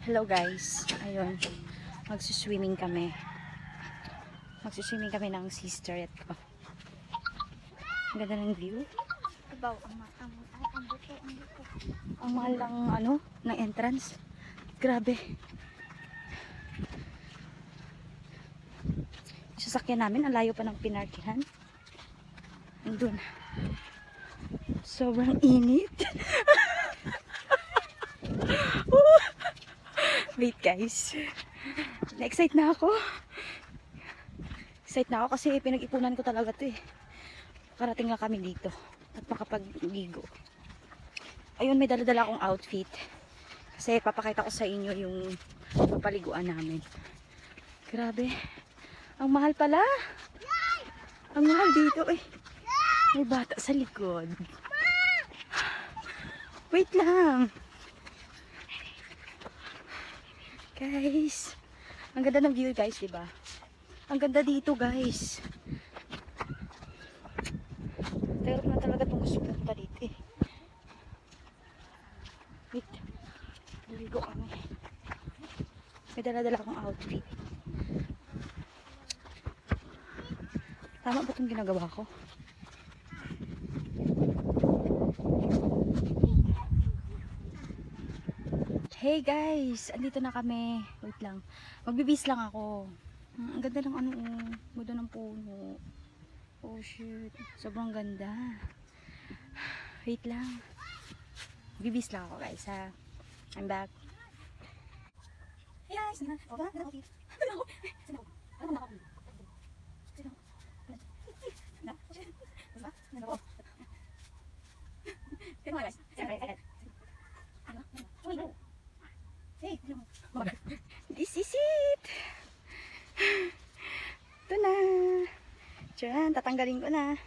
Hello guys, ayun, magsuswimming kami. Magsuswimming kami ng sister ko. Ang ganda ng view. Ang mahal ng ano, ng entrance. Grabe. Sasakyan namin, ang layo pa ng pinarkihan. Andun. Sobrang init. Wait guys. Na-excite na ako. Excite na ako kasi pinag-ipunan ko talaga to eh. Karating lang kami dito at makapag-ligo. Ayun, may dala-dala akong outfit. Kasi papakita ko sa inyo yung papaliguan namin. Grabe. Ang mahal pala. Ang mahal dito eh. May bata sa likod. Wait lang. Guys, ang ganda ng view guys, diba? Ang ganda dito guys. Pero na talaga itong gusto punta dito eh. Wait, naligo kami. May dala-dala akong outfit. Tama ba itong ginagawa ko? Hey guys, andito na kami. Wait lang. Magbibis lang ako. Ang ganda ng ano, ganda ng puno. Oh shit, sobrang ganda. Wait lang. Magbibis lang ako guys ha. I'm back. Hey guys, this is it. Ito na. Diyan, tatanggalin ko na.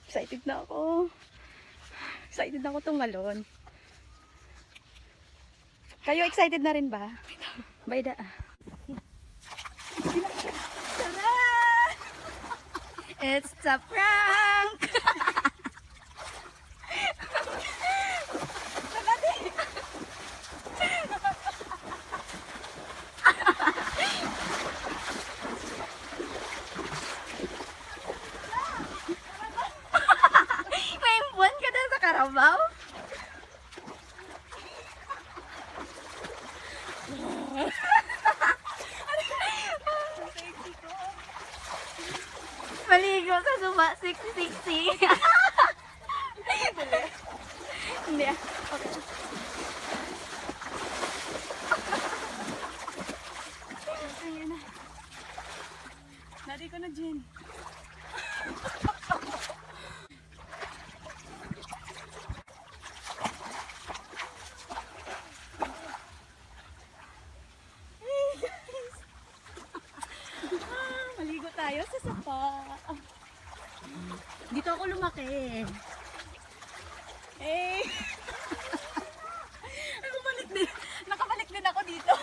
Excited na ako. Excited na ako tumalon. Kayo excited na rin ba? Bayda. Tara! It's a prank! Karabaw? Maligo ka suba, sexy. Hindi. Okay. Ayan na. Nari ko na, Jen. Maligo tayo sa sapa. Dito ako lumaki. Eh. Ay, bumalik din. Nakabalik din ako dito.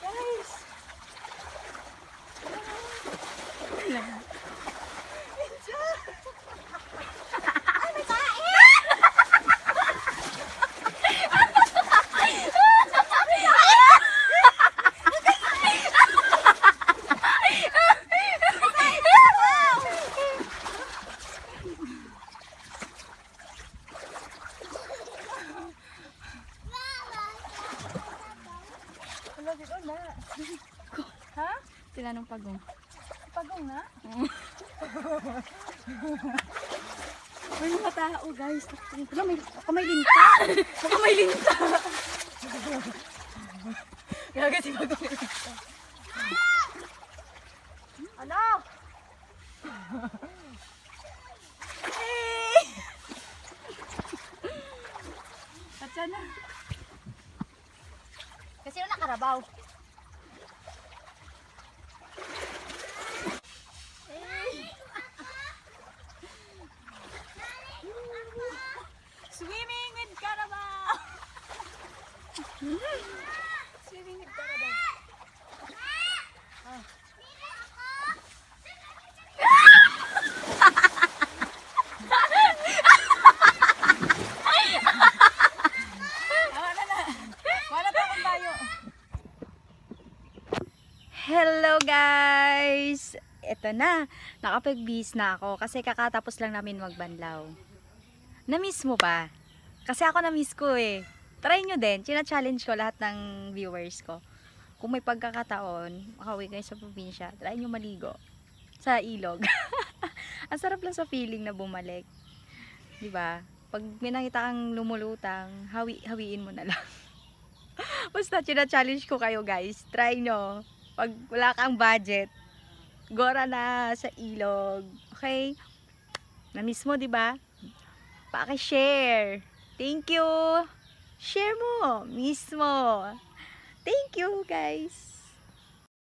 Guys. Ha? Sila nung pagong. Pagong na? May mga tao guys. Baka may linta. Baka may linta. Gaga si pagong linta. Ano? Hey! Katsa na. Kasi yung nakarabaw. Swimming with Carabao! Swimming with Carabao. Ah. guys, eto na. Nakapag-bis na ako kasi kakatapos lang namin magbanlaw. Na-miss mo ba? Kasi ako na-miss ko eh. Try nyo din. China-challenge ko lahat ng viewers ko. Kung may pagkakataon, makauwi kayo sa probinsya, try nyo maligo sa ilog. Ang sarap lang sa feeling na bumalik. Diba? Pag may nakita kang lumulutang, hawiin mo na lang. Basta china-challenge ko kayo guys. Try nyo. Pag wala kang budget, gora na sa ilog. Okay? Na-miss mo, diba? Paki-share. Thank you. Share mo. Miss mo. Thank you, guys.